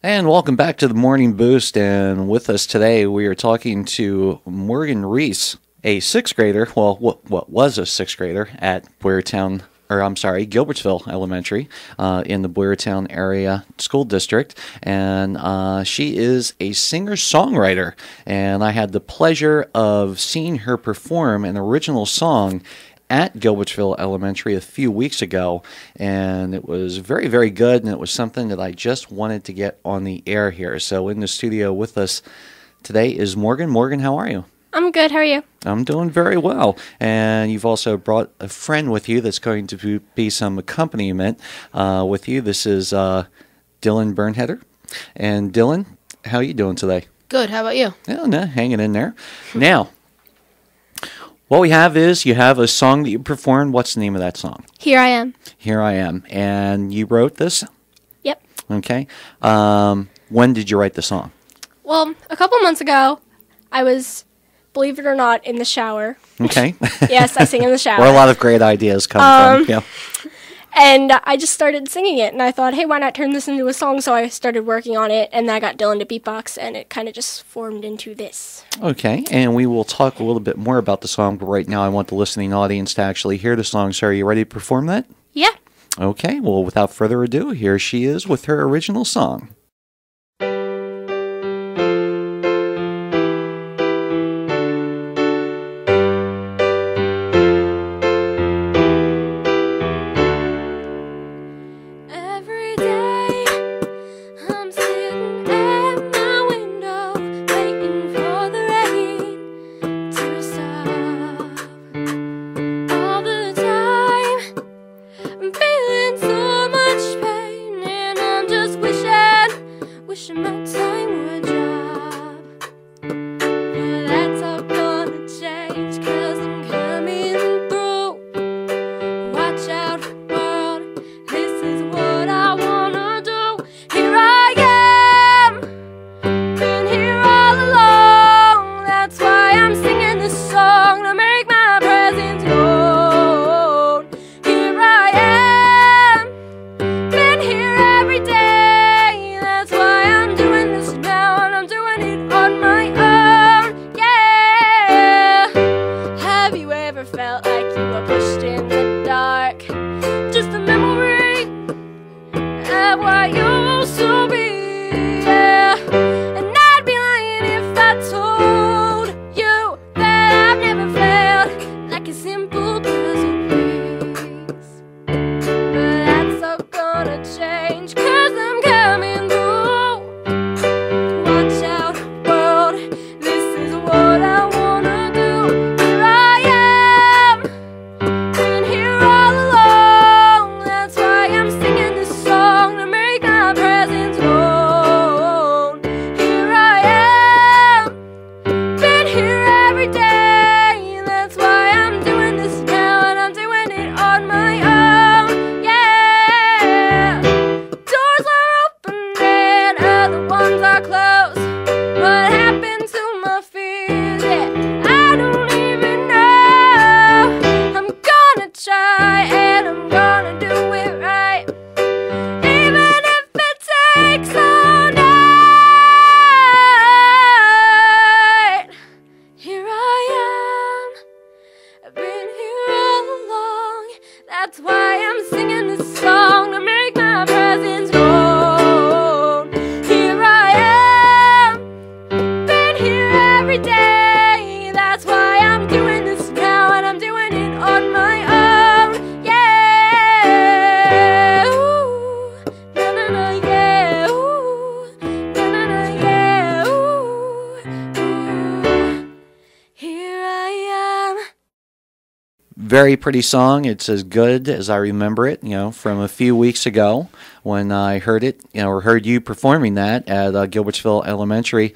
And welcome back to the Morning Boost. And with us today, we are talking to Morgan Reice, a sixth grader. Well, what was a sixth grader at Gilbertsville Elementary in the Boyertown area school district. And she is a singer-songwriter. And I had the pleasure of seeing her perform an original song at Gilbertsville Elementary a few weeks ago, and it was very, very good, and it was something that I just wanted to get on the air here. So in the studio with us today is Morgan. Morgan, how are you? I'm good. How are you? I'm doing very well. And you've also brought a friend with you that's going to be some accompaniment with you. This is Dylan Bernheder. And Dylan, how are you doing today? Good. How about you? Yeah, no, hanging in there. Now, what we have is you have a song that you performed. What's the name of that song? Here I Am. Here I Am. And you wrote this? Yep. Okay. When did you write the song? Well, a couple months ago, I was, believe it or not, in the shower. Okay. Yes, I sing in the shower. Where a lot of great ideas come from. Yeah. And I just started singing it, and I thought, hey, why not turn this into a song? So I started working on it, and then I got Dylan to beatbox, and it kind of just formed into this. Okay, and we will talk a little bit more about the song, but right now I want the listening audience to actually hear the song. So are you ready to perform that? Yeah. Okay, well, without further ado, here she is with her original song. Very pretty song. It's as good as I remember it, from a few weeks ago when I heard it, or heard you performing that at Gilbertsville Elementary.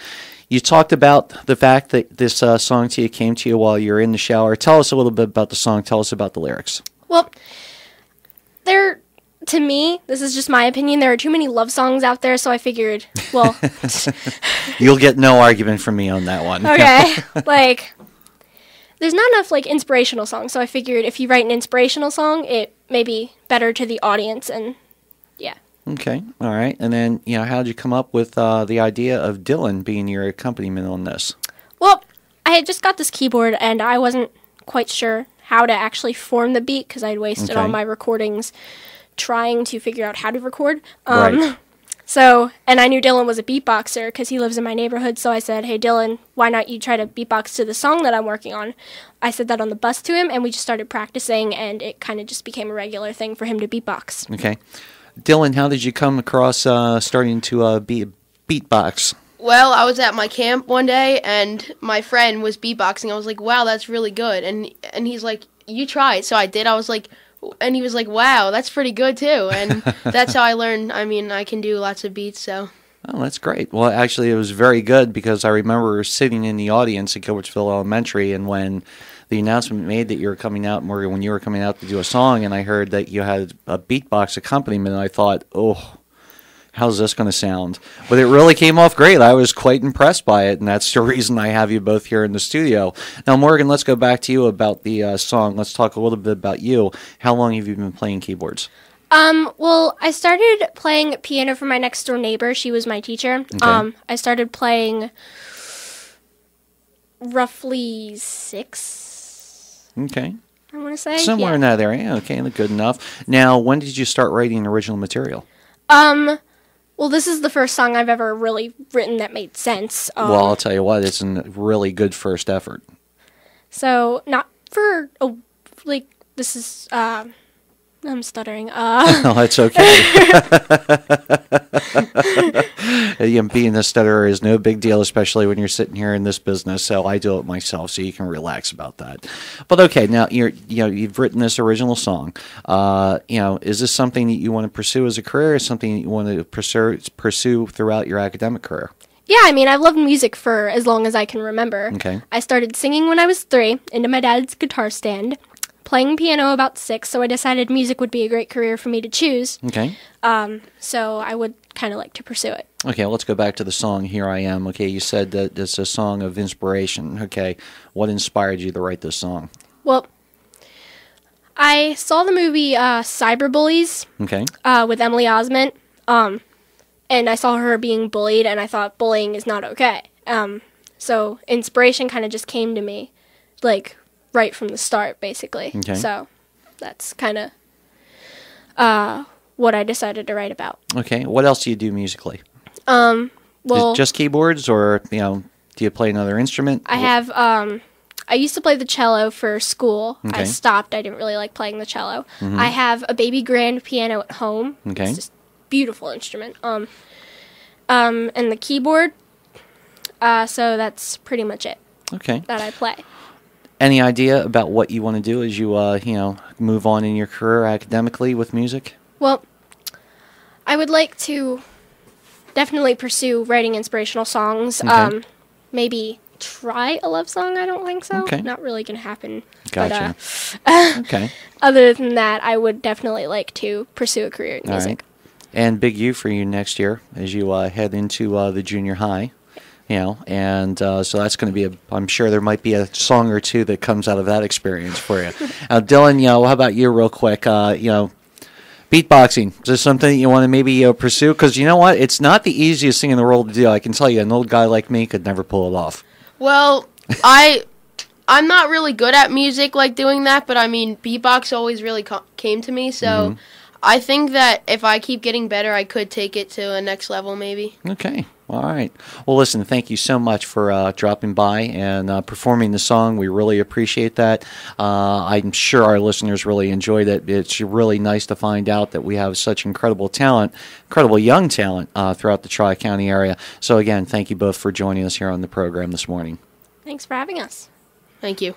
You talked about the fact that this song to you came to you while you were in the shower. Tell us a little bit about the song. Tell us about the lyrics. Well, to me, this is just my opinion, there are too many love songs out there, so I figured, well... You'll get no argument from me on that one. Okay, there's not enough, inspirational songs, so I figured if you write an inspirational song, it may be better to the audience, and, yeah. Okay, all right. And then, how did you come up with the idea of Dylan being your accompaniment on this? Well, I had just got this keyboard, and I wasn't quite sure how to actually form the beat because I'd wasted all my recordings trying to figure out how to record. Right. So, and I knew Dylan was a beatboxer because he lives in my neighborhood, so I said, hey, Dylan, why not you try to beatbox to the song that I'm working on? I said that on the bus to him, and we just started practicing, and it kind of just became a regular thing for him to beatbox. Okay. Dylan, how did you come across starting to beatbox? Well, I was at my camp one day, and my friend was beatboxing. I was like, wow, that's really good. And he's like, you try it. So I did. I was like, and he was like, wow, that's pretty good, too. And that's how I learned. I mean, I can do lots of beats, so. Oh, that's great. Well, actually, it was very good because I remember sitting in the audience at Gilbertsville Elementary, and when the announcement made that you were coming out, Morgan, when you were coming out to do a song, and I heard that you had a beatbox accompaniment, and I thought, oh, how's this going to sound? But it really came off great. I was quite impressed by it, and that's the reason I have you both here in the studio. Now, Morgan, let's go back to you about the song. Let's talk a little bit about you. How long have you been playing keyboards? Well, I started playing piano for my next door neighbor. She was my teacher. Okay. I started playing roughly 6. Okay. I want to say. Somewhere in that area. Okay, good enough. Now, when did you start writing original material? Well, this is the first song I've ever really written that made sense. Well, I'll tell you what, it's a really good first effort. So, not for, this is, I'm stuttering. Oh, that's okay. Being a stutterer is no big deal, especially when you're sitting here in this business. So I do it myself, so you can relax about that. But okay, now you've written this original song. Is this something that you want to pursue as a career, or something that you want to pursue throughout your academic career? Yeah, I mean, I've loved music for as long as I can remember. Okay. I started singing when I was 3 into my dad's guitar stand. Playing piano about 6, so I decided music would be a great career for me to choose. Okay. So I would kind of like to pursue it. Okay, let's go back to the song Here I Am. Okay, you said that it's a song of inspiration. Okay, what inspired you to write this song? Well, I saw the movie Cyberbullies with Emily Osment, and I saw her being bullied, and I thought bullying is not okay. So inspiration kind of just came to me, right from the start, basically. Okay. So that's kind of what I decided to write about. Okay. What else do you do musically? Well, just keyboards, or do you play another instrument? I have. I used to play the cello for school. Okay. I stopped. I didn't really like playing the cello. Mm-hmm. I have a baby grand piano at home. Okay. It's just a beautiful instrument. And the keyboard. So that's pretty much it. Okay. That I play. Any idea about what you want to do as you, move on in your career academically with music? Well, I would like to definitely pursue writing inspirational songs. Okay. Maybe try a love song. I don't think so. Okay. Not really going to happen. Gotcha. But, Okay. Other than that, I would definitely like to pursue a career in music. All right. And big U for you next year as you head into the junior high. So that's going to be I'm sure there might be a song or two that comes out of that experience for you. Dylan, how about you real quick? Beatboxing, is this something that you want to maybe pursue? Because you know what? It's not the easiest thing in the world to do. I can tell you, an old guy like me could never pull it off. Well, I'm not really good at music doing that, but I mean, beatbox always really came to me, so I think that if I keep getting better, I could take it to a next level maybe. Okay. All right. Well, listen, thank you so much for dropping by and performing the song. We really appreciate that. I'm sure our listeners really enjoyed it. It's really nice to find out that we have such incredible talent, incredible young talent throughout the Tri-County area. So, again, thank you both for joining us here on the program this morning. Thanks for having us. Thank you.